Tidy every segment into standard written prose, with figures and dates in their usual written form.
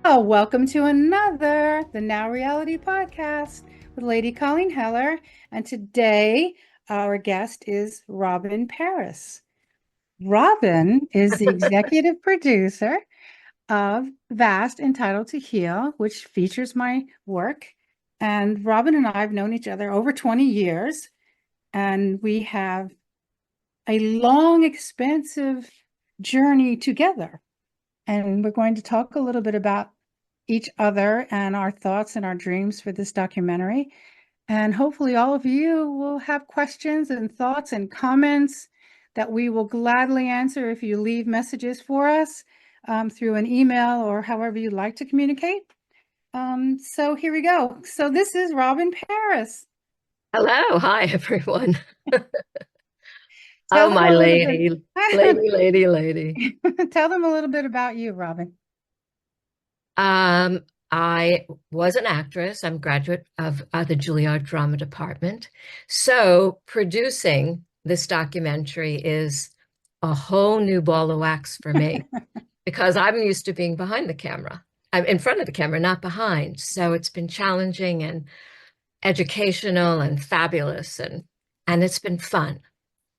Oh, welcome to the Now Reality podcast with Lady Colleen Heller. And today our guest is Robin Paris. Robin is the executive producer of Vast Entitled to Heal, which features my work. And Robin and I have known each other over 20 years, and we have a long, expansive journey together. And we're going to talk a little bit about each other and our thoughts and our dreams for this documentary. And hopefully all of you will have questions and thoughts and comments that we will gladly answer if you leave messages for us through an email or however you'd like to communicate. So here we go. So this is Robin Paris. Hello, hi everyone. Tell Oh, them my a little bit. lady. Tell them a little bit about you, Robin. I was an actress. I'm a graduate of the Juilliard Drama Department. So producing this documentary is a whole new ball of wax for me because I'm used to being behind the camera. I'm in front of the camera, not behind. So it's been challenging and educational and fabulous and it's been fun.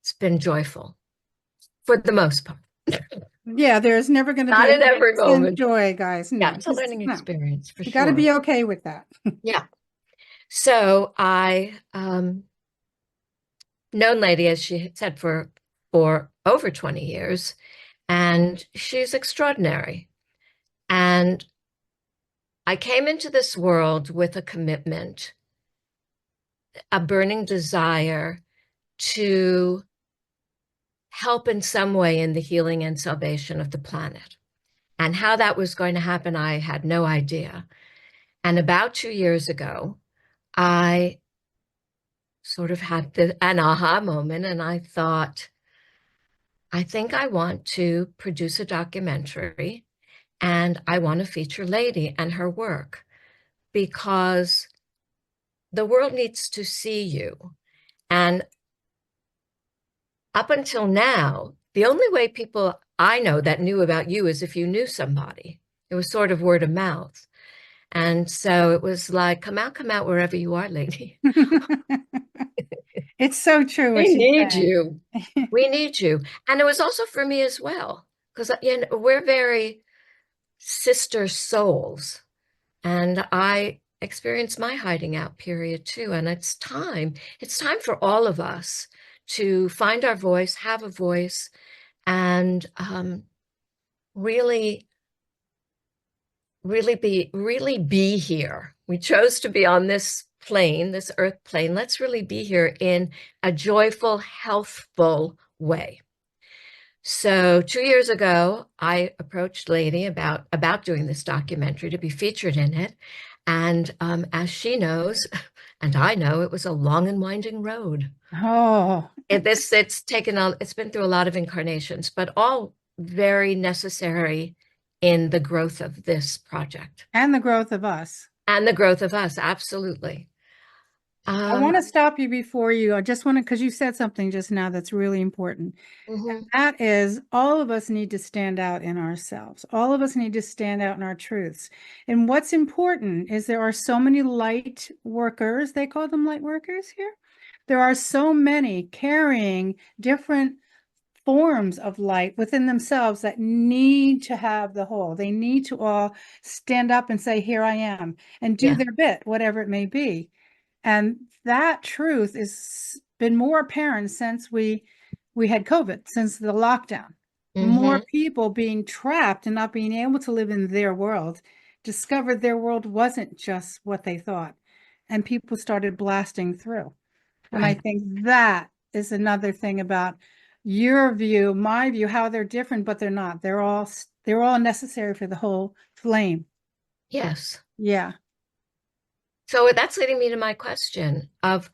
It's been joyful for the most part. Yeah, there's never going to be Not in every 100% moment. joy, guys. Yeah, No, it's a learning no. experience for You got to sure. be okay with that. Yeah. So I known Lady, as she said, for over 20 years, and she's extraordinary. And I came into this world with a commitment, a burning desire to help in some way in the healing and salvation of the planet. And how that was going to happen, I had no idea. And about 2 years ago, I sort of had an aha moment, and I thought, I think I want to produce a documentary and I want to feature Lady and her work because the world needs to see you. And up until now, the only way people I know that knew about you is if you knew somebody. It was sort of word of mouth. And so it was like, come out wherever you are, Lady. It's so true what We she's need saying. you. We need you. And it was also for me as well, because we're very sister souls. And I experienced my hiding out period too. And it's time for all of us to find our voice, have a voice, and really, really be here. We chose to be on this plane, this earth plane. Let's really be here in a joyful, healthful way. So 2 years ago, I approached Lady about doing this documentary to be featured in it. And as she knows, and I know, it was a long and winding road. Oh, It's been through a lot of incarnations, but all very necessary in the growth of this project and the growth of us. and the growth of us. Absolutely. I Um, want to stop you before you. I just want to, because you said something just now that's really important. mhm. And that is, all of us need to stand out in ourselves. All of us need to stand out in our truths. And what's important is there are so many light workers, they call them light workers here. There are so many carrying different forms of light within themselves that need to have the whole. They need to all stand up and say, here I am, and do Yeah. their bit, whatever it may be. And that truth has been more apparent since we had COVID, since the lockdown. More Hmm. people being trapped and not being able to live in their world discovered their world wasn't just what they thought. And people started blasting through. And I Right. think that is another thing about your view, my view, how they're different, but they're not. They're all necessary for the whole flame. Yes. Yeah. So that's leading me to my question of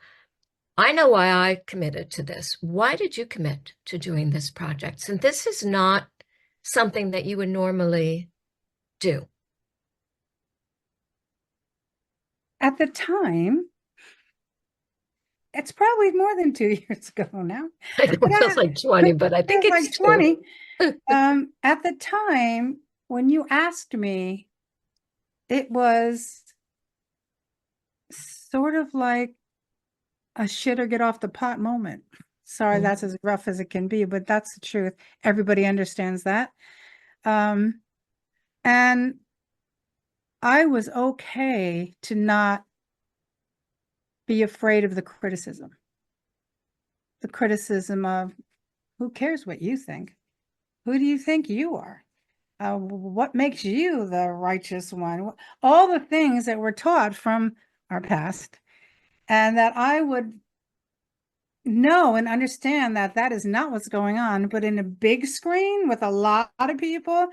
I know why I committed to this. Why did you commit to doing this project? Since this is not something that you would normally do. At the time, it's probably more than 2 years ago now. I know But it feels like 20, but I think feels like it's two. 20. At the time, when you asked me, it was sort of like a shit or get off the pot moment. Sorry, Mhm. that's as rough as it can be, but that's the truth. Everybody understands that. Um, and I was okay to not be afraid of the criticism of who cares what you think? Who do you think you are? What makes you the righteous one? All the things that were taught from our past, and that I would know and understand that that is not what's going on, but in a big screen with a lot of people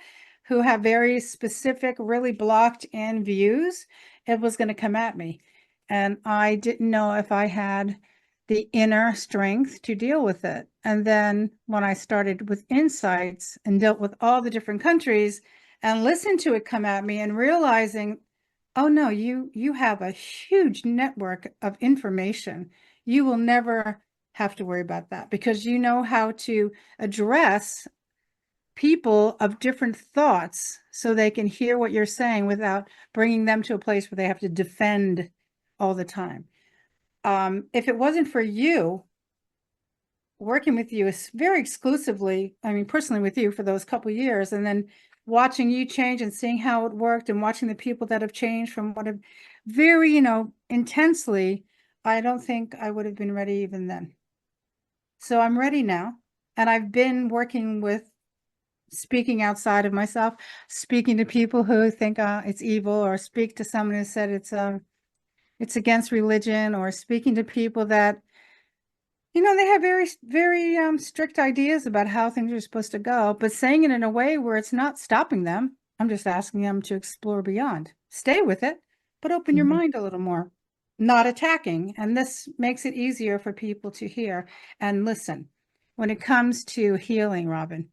who have very specific, really blocked in views, it was going to come at me. And I didn't know if I had the inner strength to deal with it. And then when I started with insights and dealt with all the different countries and listened to it come at me and realizing, oh no, you have a huge network of information. You will never have to worry about that because you know how to address people of different thoughts so they can hear what you're saying without bringing them to a place where they have to defend all the time. If it wasn't for you working with you is very exclusively, I mean, personally with you for those couple years, and then watching you change and seeing how it worked and watching the people that have changed from what have very, intensely, I don't think I would have been ready even then. So I'm ready now. And I've been working with speaking outside of myself, speaking to people who think it's evil, or speak to someone who said it's against religion, or speaking to people that they have very, very strict ideas about how things are supposed to go, but saying it in a way where it's not stopping them. I'm just asking them to explore beyond. Stay with it, but open your Mhm. mind a little more, not attacking. And this makes it easier for people to hear and listen. When it comes to healing, Robin,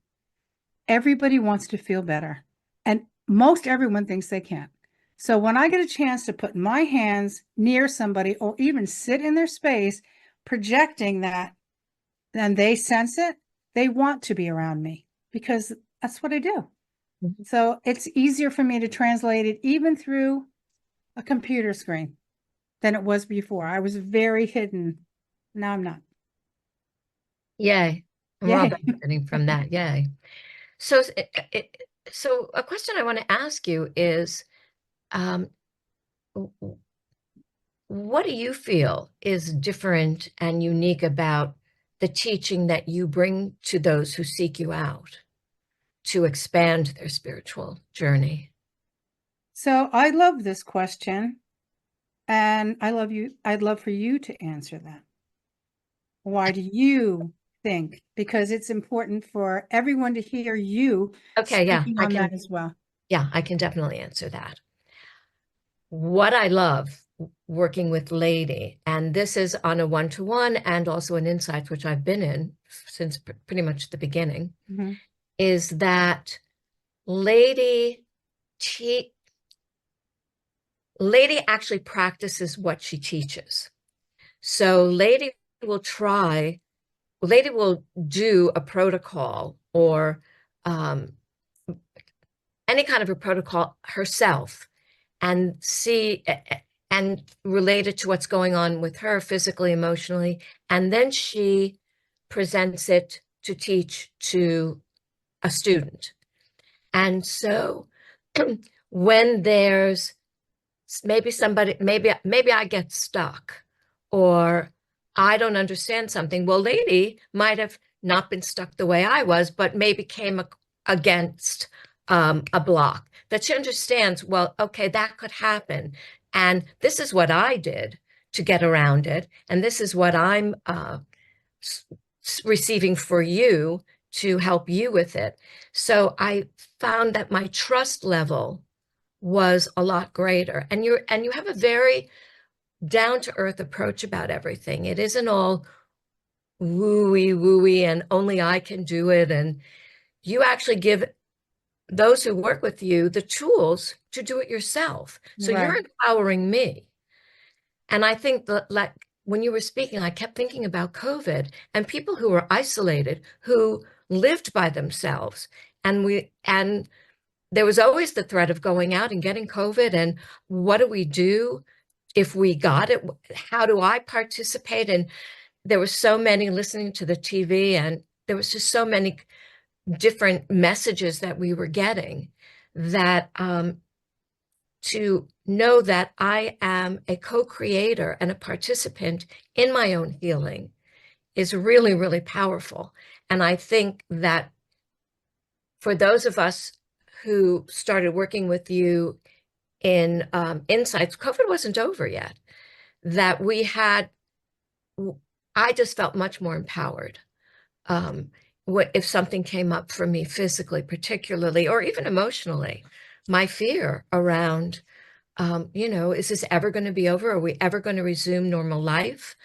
everybody wants to feel better, and most everyone thinks they can't. So when I get a chance to put my hands near somebody or even sit in their space, projecting that, then they sense it, they want to be around me because that's what I do. Mhm. So it's easier for me to translate it even through a computer screen than it was before. I was very hidden. Now I'm not. Yay. And we're all Yay. benefiting from that. Yay. So, so a question I want to ask you is, um, what do you feel is different and unique about the teaching that you bring to those who seek you out to expand their spiritual journey? So I love this question, and I love you. I'd love for you to answer that. Why do you think? Because it's important for everyone to hear you Okay, speaking on that as well. yeah, I can definitely answer that. What I love working with Lady, and this is on a one-to-one and also an insight, which I've been in since pretty much the beginning, Mhm. is that Lady te Lady actually practices what she teaches. So Lady will do a protocol or um, any kind of a protocol herself and see and relate it to what's going on with her physically, emotionally, and then she presents it to teach to a student. And so when there's maybe I get stuck or I don't understand something. Well, Lady might have not been stuck the way I was, but maybe came against a block that she understands. Well, okay, that could happen. And this is what I did to get around it. And this is what I'm receiving for you to help you with it. So I found that my trust level was a lot greater. And you have a very down to earth approach about everything. It isn't all wooey wooey and only I can do it. And you actually give those who work with you the tools to do it yourself. So you're Right. empowering me. And I think that, like, when you were speaking, I kept thinking about COVID and people who were isolated, who lived by themselves. And there was always the threat of going out and getting COVID. And what do we do if we got it? How do I participate? And there were so many listening to the TV, and there was just so many different messages that we were getting that to know that I am a co-creator and a participant in my own healing is really, really powerful. And I think that for those of us who started working with you in Insights, COVID wasn't over yet, that we had, I just felt much more empowered. If something came up for me physically, particularly, or even emotionally, my fear around, is this ever going to be over? Are we ever going to resume normal life?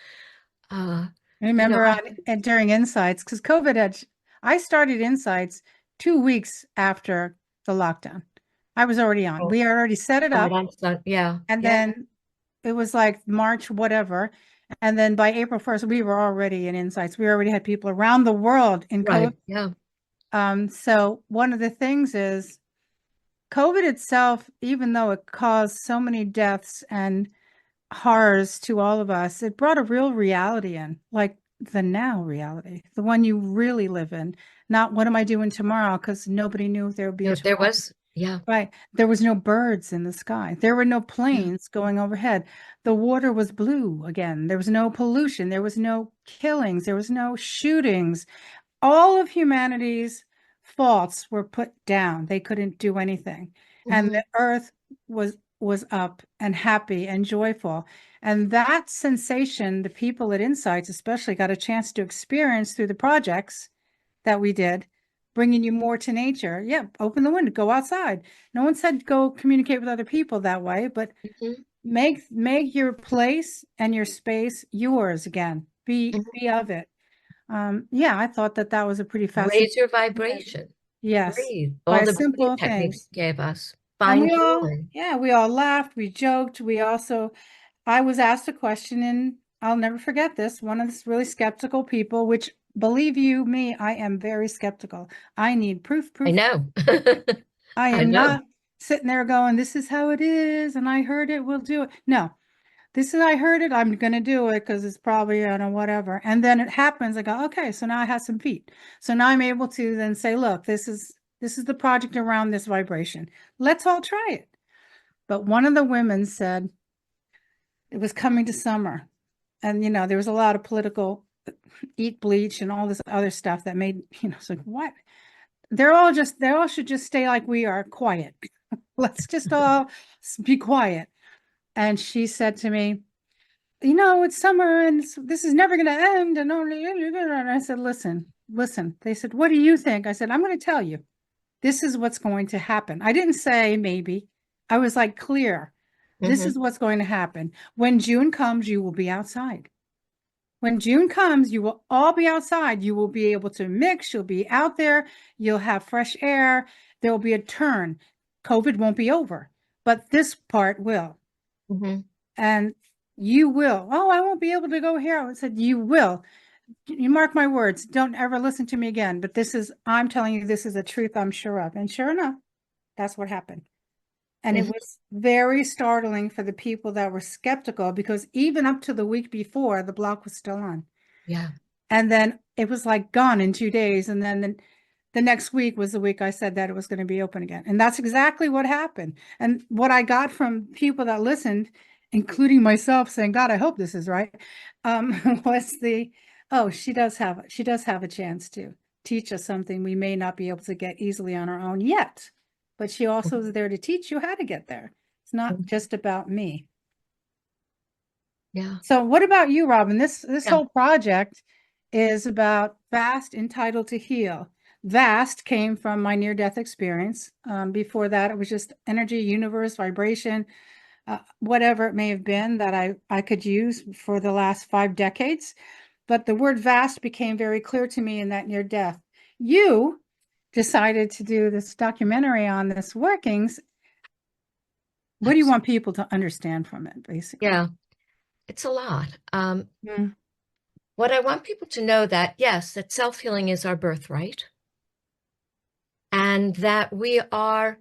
Uh, I you know, remember I, and during Insights, because COVID had, I started Insights 2 weeks after the lockdown. I was already on. oh We had already set it God, up, I'm so, yeah, and yeah, then it was like March, whatever. And then by April 1st, we were already in Insights. We already had people around the world in COVID. right, yeah, So one of the things is COVID itself, even though it caused so many deaths and horrors to all of us, it brought a real reality in, like the now reality, the one you really live in, not what am I doing tomorrow? Because nobody knew if there would be a there tomorrow. was, yeah, Right. There was no birds in the sky. There were no yeah, planes going overhead. The water was blue again. There was no pollution. There was no killings. There was no shootings. All of humanity's faults were put down. They couldn't do anything. And hmm the earth was up and happy and joyful. And that sensation, the people at Insights especially got a chance to experience through the projects that we did, bringing you more to nature. Yeah, open the window, go outside. No one said go communicate with other people that way, but hmm make your place and your space yours again. Be hmm of it. Yeah, I thought that that was a pretty fascinating. raise your vibration, Yes, breathe, by all a the breathing simple thing. techniques gave us, And find joy. we all laughed, we joked. I was asked a question, and I'll never forget this. One of the really skeptical people, which believe you me, I am very skeptical. I need proof, I proof. know, I I am know. not sitting there going, this is how it is, and I heard it, we'll do it. No, this is, I heard it, I'm going to do it because it's probably, I don't know, whatever. And then it happens. I go, okay, so now I have some feet. So now I'm able to then say, look, this is the project around this vibration. Let's all try it. But one of the women said it was coming to summer. And, there was a lot of political eat bleach and all this other stuff that made, it's like, what? They all should just stay like we are, quiet. Let's just all be quiet. And she said to me, it's summer and this is never going to end. And I said, listen. They said, what do you think? I said, I'm going to tell you, this is what's going to happen. I didn't say maybe. I was like, clear. This hmm is what's going to happen. When June comes, you will be outside. When June comes, you will all be outside. You will be able to mix. You'll be out there. You'll have fresh air. There will be a turn. COVID won't be over, but this part will. hmm And you will. Oh, I won't be able to go here. I said, you will. You mark my words. Don't ever listen to me again. But I'm telling you, this is a truth I'm sure of. And sure enough, that's what happened. And it hmm was very startling for the people that were skeptical because even up to the week before, the block was still on. yeah, And then it was like gone in 2 days. And then the next week was the week I said that it was going to be open again. And that's exactly what happened. And what I got from people that listened, including myself saying, God, I hope this is right, was oh, she does have a chance to teach us something we may not be able to get easily on our own yet. But she also is there to teach you how to get there. It's not mhm, just about me. yeah, So what about you, Robin? This yeah, whole project is about Vast, Entitled to Heal. Vast came from my near-death experience. Before that, it was just energy, universe, vibration, whatever it may have been that I could use for the last 5 decades. But the word vast became very clear to me in that near death. You decided to do this documentary on this workings. What do you want absolutely. people to understand from it, basically? Yeah, it's a lot. Mm, What I want people to know that, yes, that self-healing is our birthright and that we are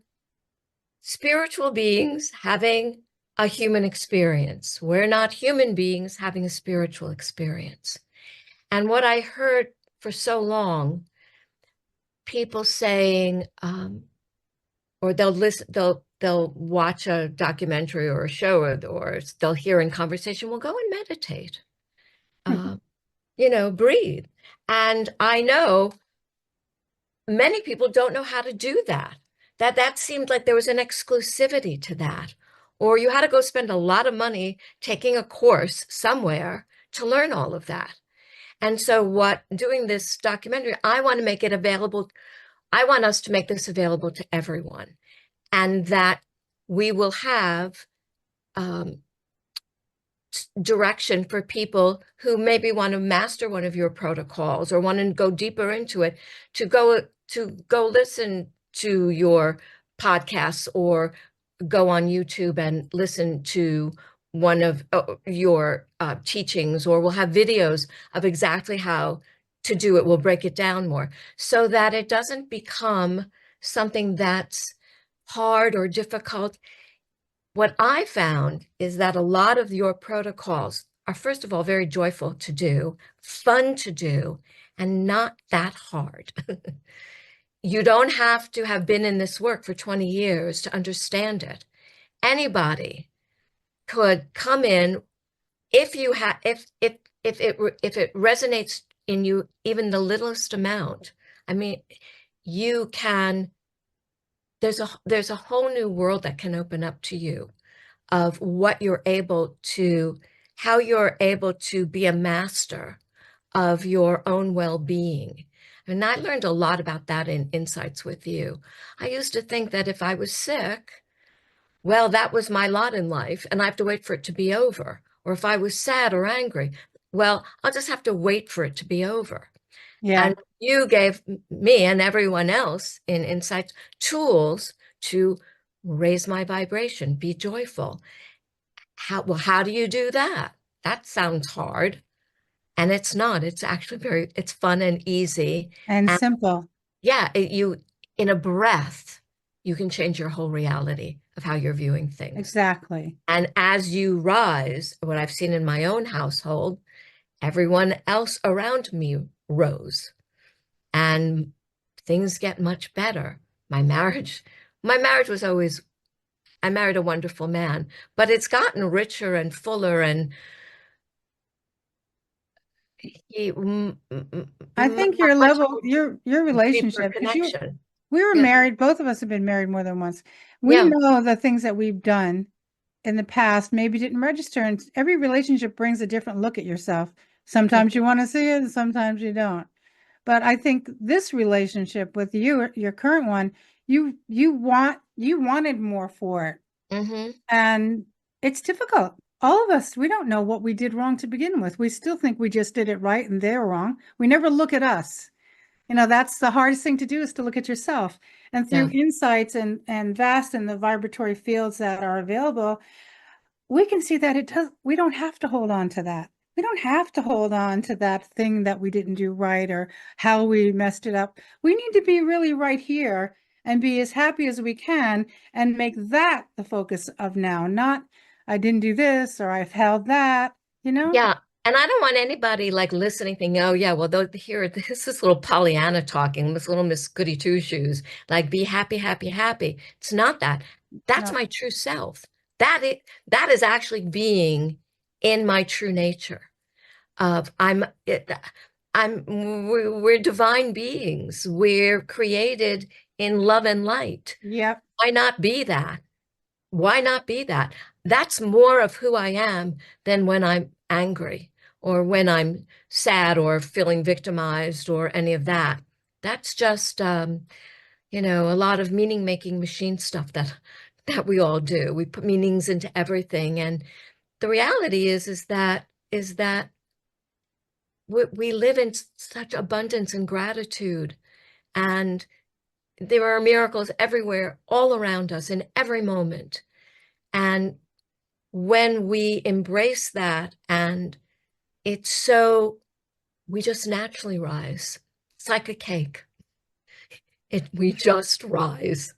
spiritual beings having a human experience. We're not human beings having a spiritual experience. And what I heard for so long, people saying, or they'll listen, they'll watch a documentary or a show, or they'll hear in conversation, well, go and meditate, uh, breathe. And I know many people don't know how to do that. That seemed like there was an exclusivity to that. Or you had to go spend a lot of money taking a course somewhere to learn all of that. And so doing this documentary, I want to make it available. I want us to make this available to everyone, and that we will have um, direction for people who maybe want to master one of your protocols or want to go deeper into it, to go listen to your podcasts or go on YouTube and listen to one of your teachings, or we'll have videos of exactly how to do it. We'll break it down more so that it doesn't become something that's hard or difficult. What I found is that a lot of your protocols are, first of all, very joyful to do, fun to do, and not that hard. You don't have to have been in this work for 20 years to understand it. Anybody could come in if you have if it resonates in you even the littlest amount. I mean, you can there's a whole new world that can open up to you of how you're able to be a master of your own well-being. And I learned a lot about that in Insights with You. I used to think that if I was sick, well, that was my lot in life, and I have to wait for it to be over. Or if I was sad or angry, well, I'll just have to wait for it to be over. Yeah. And you gave me and everyone else in Insights tools to raise my vibration, be joyful. How do you do that? That sounds hard. And it's not. It's actually it's fun and easy. And And simple. yeah, in a breath, you can change your whole reality of how you're viewing things. Exactly. And as you rise, what I've seen in my own household, everyone else around me rose, and things get much better. My marriage was always, I married a wonderful man, but it's gotten richer and fuller, and he, I think a your much level, your deeper relationship, because connection. we were Yeah, married, both of us have been married more than once. We yeah, know the things that we've done in the past maybe didn't register, and every relationship brings a different look at yourself. Sometimes you want to see it, and sometimes you don't. But I think this relationship with you, your current one, you wanted more for it. mm-hmm. And it's difficult. All of us, we don't know what we did wrong to begin with. We still think we just did it right and they're wrong. We never look at us. That's the hardest thing to do, is to look at yourself. And through Yeah, insights and vast and the vibratory fields that are available, we can see that we don't have to hold on to that. We don't have to hold on to that thing that we didn't do right or how we messed it up. We need to be really right here and be as happy as we can and make that the focus of now, not I didn't do this or I've held that, you know? yeah. And I don't want anybody like listening thinking, oh yeah, well, here, this is little Pollyanna talking, this little Miss Goody Two Shoes, like be happy, happy, happy. It's not that. That's No. my true self. That is actually being in my true nature. Of we're divine beings. We're created in love and light. Yep. Why not be that? Why not be that? That's more of who I am than when I'm angry or when I'm sad or feeling victimized or any of that. That's just a lot of meaning making machine stuff that we all do. We put meanings into everything. And the reality is that we live in such abundance and gratitude, and there are miracles everywhere, all around us in every moment. And when we embrace that, and we just naturally rise. It's like a cake. We just rise.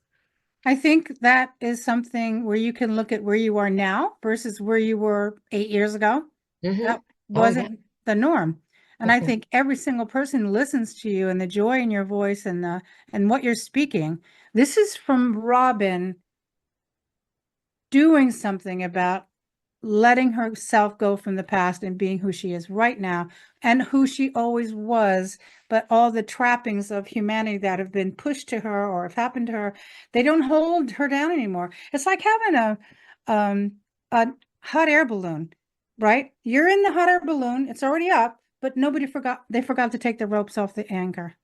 I think that is something where you can look at where you are now versus where you were 8 years ago. Hmm. That Oh, yeah. wasn't the norm. And I Mhm. think every single person who listens to you and the joy in your voice and what you're speaking. This is from Robin doing something about letting herself go from the past and being who she is right now and who she always was, but all the trappings of humanity that have been pushed to her or have happened to her, they don't hold her down anymore. It's like having um a hot air balloon, right? You're in the hot air balloon, it's already up, but they forgot to take the ropes off the anchor.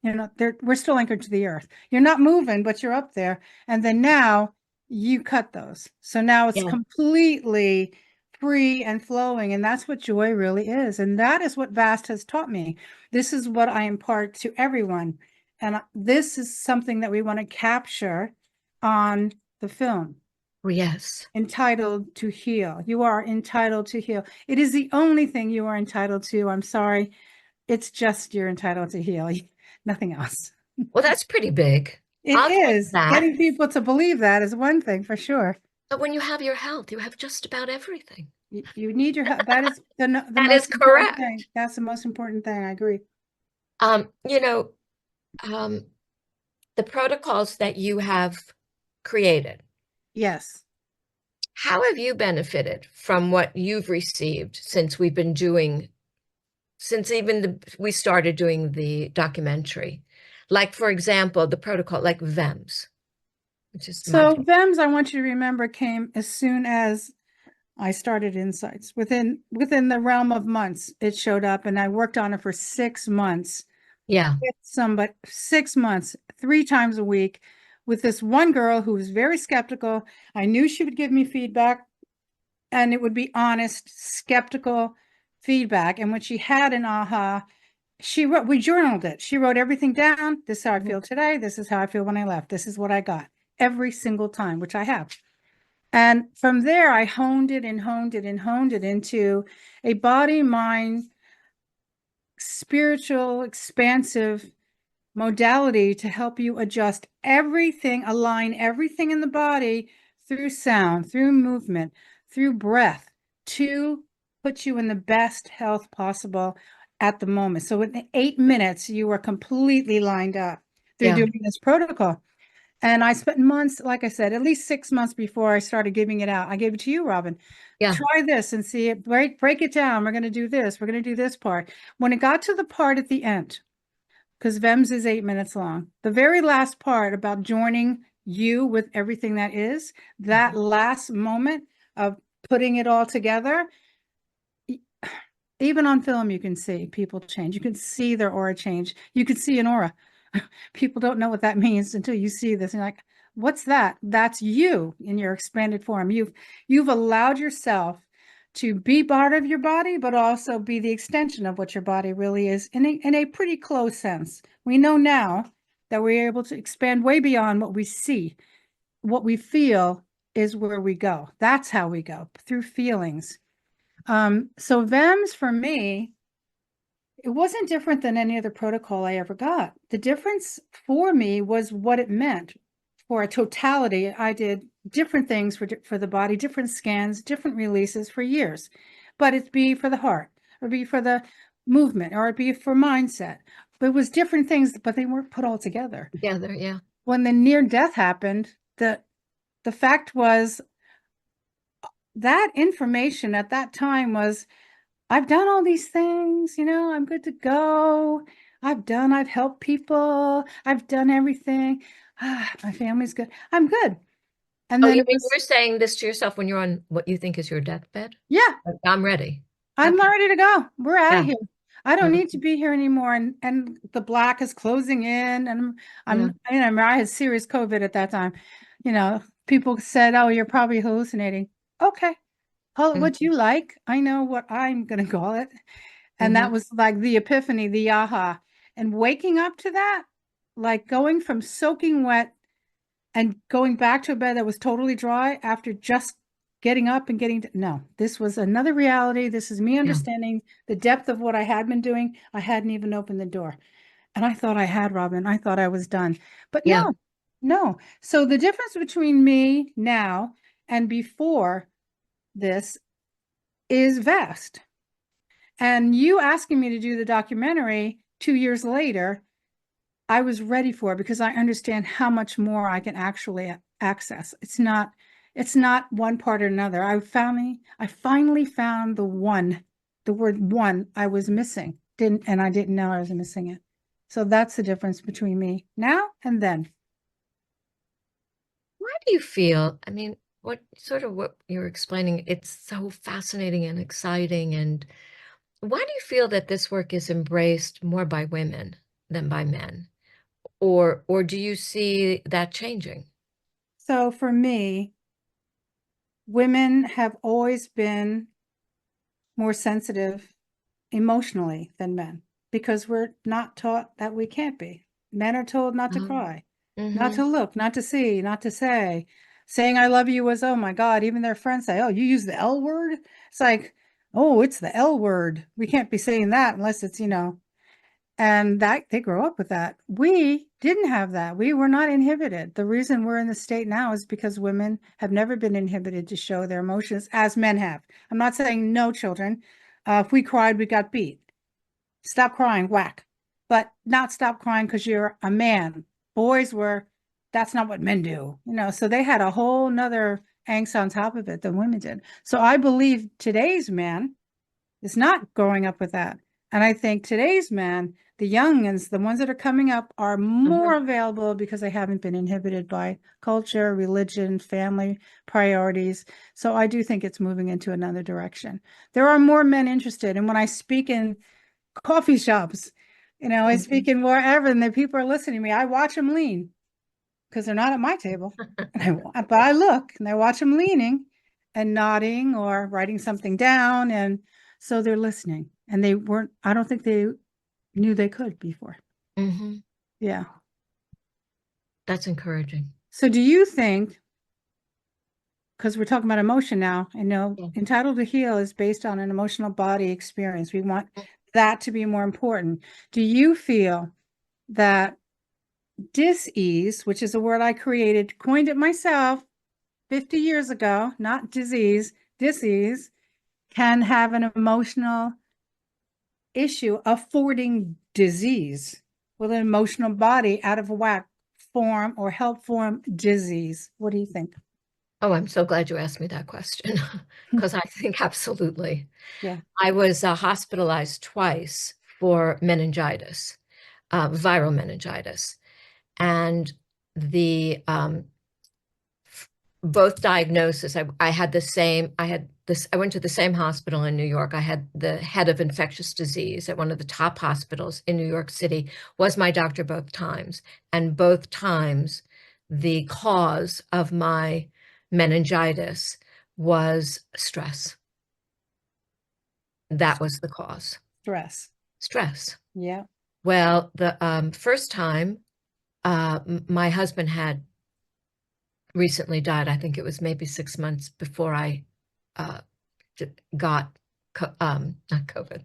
We're still anchored to the earth. You're not moving, but you're up there. And then now you cut those. So now it's Yeah. completely free and flowing. And that's what joy really is. And that is what Vast has taught me. This is what I impart to everyone. And this is something that we want to capture on the film Yes. entitled to heal. You are entitled to heal. It is the only thing you are entitled to. I'm sorry. It's just you're entitled to heal, nothing else. Well, that's pretty big. It I'll take is. that. Getting people to believe that is one thing for sure. But when you have your health, you have just about everything. You need your help. That is the That is most important thing. correct. That's the most important thing. I agree. You know, um, the protocols that you have created, Yes. how have you benefited from what you've received since we've been doing, since even we started doing the documentary? Like, for example, the protocol, like VEMS, which is my So favorite. VEMS, I want you to remember, came as soon as I started Insights. Within the realm of months, it showed up, and I worked on it for 6 months Yeah, with somebody, 6 months, 3 times a week, with this one girl who was very skeptical. I knew she would give me feedback, and it would be honest, skeptical feedback. And when she had an aha, we journaled it. She wrote everything down. This is how I feel today. This is how I feel when I left. This is what I got every single time, which I have. And from there, I honed it and honed it and honed it into a body, mind, spiritual, expansive modality to help you adjust everything, align everything in the body through sound, through movement, through breath to put you in the best health possible at the moment. So in 8 minutes, you are completely lined up through yeah, doing this protocol. And I spent months, like I said, at least 6 months before I started giving it out. I gave it to you, Robin. yeah, Try this and see it. Break it down. We're going to do this. We're going to do this part. When it got to the part at the end, because VEMS is 8 minutes long. The very last part about joining you with everything that is, that last moment of putting it all together, even on film, you can see people change. You can see their aura change. You can see an aura. People don't know what that means until you see this. And you're like, what's that? That's you in your expanded form. You've allowed yourself to be part of your body, but also be the extension of what your body really is in a pretty close sense. We know now that we're able to expand way beyond what we see. What we feel is where we go. That's how we go, through feelings. So VEMS for me, it wasn't different than any other protocol I ever got. The difference for me was what it meant for a totality. I did different things for the body, different scans, different releases for years, but it'd be for the heart, or be for the movement, or it'd be for mindset. But it was different things, but they weren't put all together. together. Yeah, When the near death happened, the fact was that information at that time was, I've done all these things, I'm good to go. I've helped people. I've done everything. My family's good. I'm good. And oh, then you it mean was, you're saying this to yourself when you're on what you think is your deathbed? yeah, Like, I'm ready. I'm Okay. ready to go. We're out of Yeah. here. I don't Mhm. need to be here anymore. And the black is closing in. And Yeah. I had serious COVID at that time. People said, oh, you're probably hallucinating. Okay. Call it Mhm. what you like. I know what I'm going to call it. And Mhm. that was like the epiphany, the aha. And waking up to that, like going from soaking wet and going back to a bed that was totally dry after just getting up and no, this was another reality. This is me Yeah. understanding the depth of what I had been doing. I hadn't even opened the door. And I thought I had, Robin. I thought I was done. But Yeah. no. No. So the difference between me now and before this is vast. And you asking me to do the documentary 2 years later, I was ready for it because I understand how much more I can actually access. It's not one part or another. I finally found the word one I was missing. And I didn't know I was missing it. So that's the difference between me now and then. Why do you feel, I mean, what you're explaining, it's so fascinating and exciting. And why do you feel that this work is embraced more by women than by men? Or do you see that changing? So for me, women have always been more sensitive emotionally than men because we're not taught that we can't be. Men are told not to Oh, cry, not mm-hmm. to look, not to see, not to say. Saying I love you was, oh my God, even their friends say, oh, you use the L word? It's like, oh, it's the L word. We can't be saying that unless it's. And that they grow up with that. We didn't have that. We were not inhibited. The reason we're in the state now is because women have never been inhibited to show their emotions as men have. I'm not saying no children. If we cried, we got beat. Stop crying, whack. But not stop crying because you're a man. Boys were, that's not what men do. So they had a whole nother angst on top of it than women did. So I believe today's man is not growing up with that. And I think today's man, the youngins, the ones that are coming up, are more Mm-hmm. available because they haven't been inhibited by culture, religion, family priorities. So I do think it's moving into another direction. There are more men interested. And when I speak in coffee shops, I Mm-hmm. speak in wherever, and the people are listening to me, I watch them lean because they're not at my table. But I look and I watch them leaning and nodding or writing something down. And so they're listening. And I don't think they knew they could before. Mm-hmm. Yeah. That's encouraging. So do you think, because we're talking about emotion now, I know Yeah. Entitled to Heal is based on an emotional body experience. We want that to be more important. Do you feel that dis-ease, which is a word I created, coined it myself 50 years ago, not disease, dis-ease, can have an emotional issue affording disease with an emotional body out of whack form or help form disease. What do you think? Oh, I'm so glad you asked me that question because I think absolutely. Yeah. I was hospitalized twice for meningitis, viral meningitis, and the both diagnoses. I had the same. I had this. I went to the same hospital in New York. I had the head of infectious disease at one of the top hospitals in New York City was my doctor both times, and both times the cause of my meningitis was stress. That was the cause. Stress. Stress. Yeah. Well, the first time, my husband had recently died. I think it was maybe 6 months before I uh, got not COVID,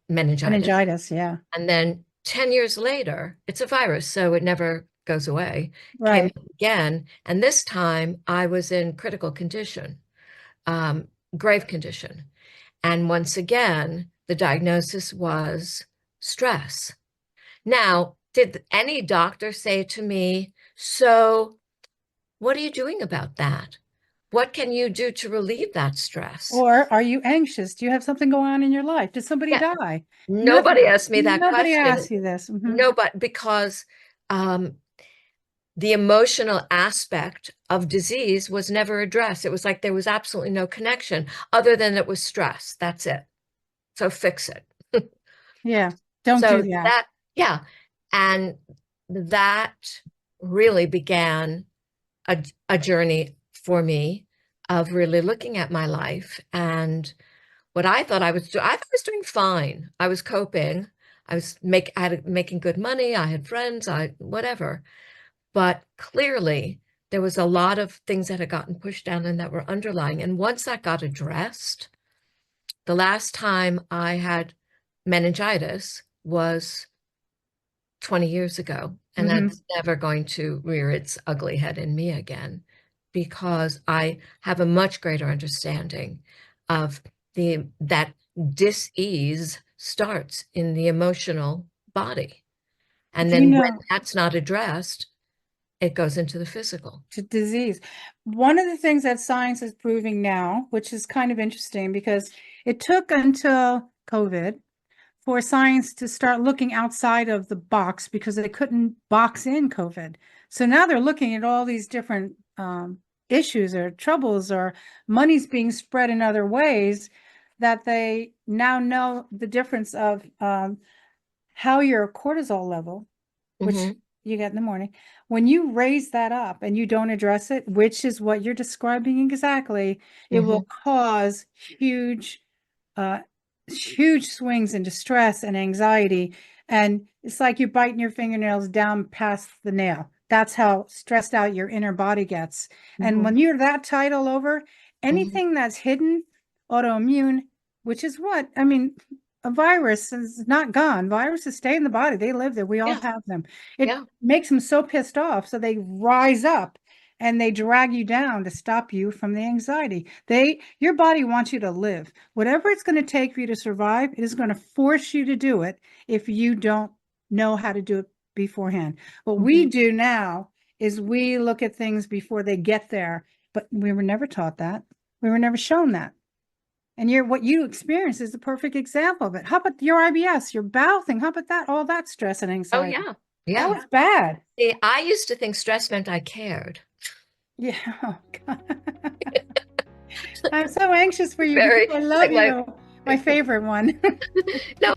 meningitis. Meningitis. Yeah. And then 10 years later, it's a virus, so it never goes away, came Right. up again. And this time I was in critical condition, um, grave condition. And once again, the diagnosis was stress. Now, did any doctor say to me, so what are you doing about that? What can you do to relieve that stress? Or are you anxious? Do you have something going on in your life? Did somebody Yeah, die? nobody Nothing. asked me that Nobody question. asked you this. No, but because um, the emotional aspect of disease was never addressed. It was like there was absolutely no connection other than it was stress. That's it. So fix it. Yeah. Don't do So that. that, yeah. And that really began a journey for me of really looking at my life and what I thought I was doing. I thought I was doing fine. I was coping. I had making good money. I had friends, whatever. But clearly there was a lot of things that had gotten pushed down and that were underlying. And once that got addressed, the last time I had meningitis was 20 years ago. and that's never going to rear its ugly head in me again, because I have a much greater understanding of that dis-ease starts in the emotional body. And Do you then when know, that's not addressed, it goes into the physical. to disease? One of the things that science is proving now, which is kind of interesting because it took until COVID for science to start looking outside of the box because they couldn't box in COVID. So now they're looking at all these different issues or troubles or money's being spread in other ways that they now know the difference of how your cortisol level, which Hmm. you get in the morning, when you raise that up and you don't address it, which is what you're describing exactly, it will Hmm. cause uh, huge swings in distress and anxiety. And it's like you're biting your fingernails down past the nail. That's how stressed out your inner body gets. And Hmm. when you're that tight all over, Hmm. anything that's hidden, autoimmune, which is what, I mean, a virus is not gone. Viruses stay in the body. They live there. We all Yeah, have them. It yeah. makes them so pissed off. So they rise up and they drag you down to stop you from the anxiety. Your body wants you to live. Whatever it's going to take for you to survive, it is going to force you to do it if you don't know how to do it beforehand. What we Hmm. do now is we look at things before they get there, but we were never taught that. We were never shown that. And what you experience is the perfect example of it. How about your IBS, your bowel thing? How about that? All that stress and Oh, anxiety. yeah, That yeah. was bad. See, I used to think stress meant I cared. Yeah. Oh, God. I'm so anxious for you because Very, I like love my, you. My favorite one. no,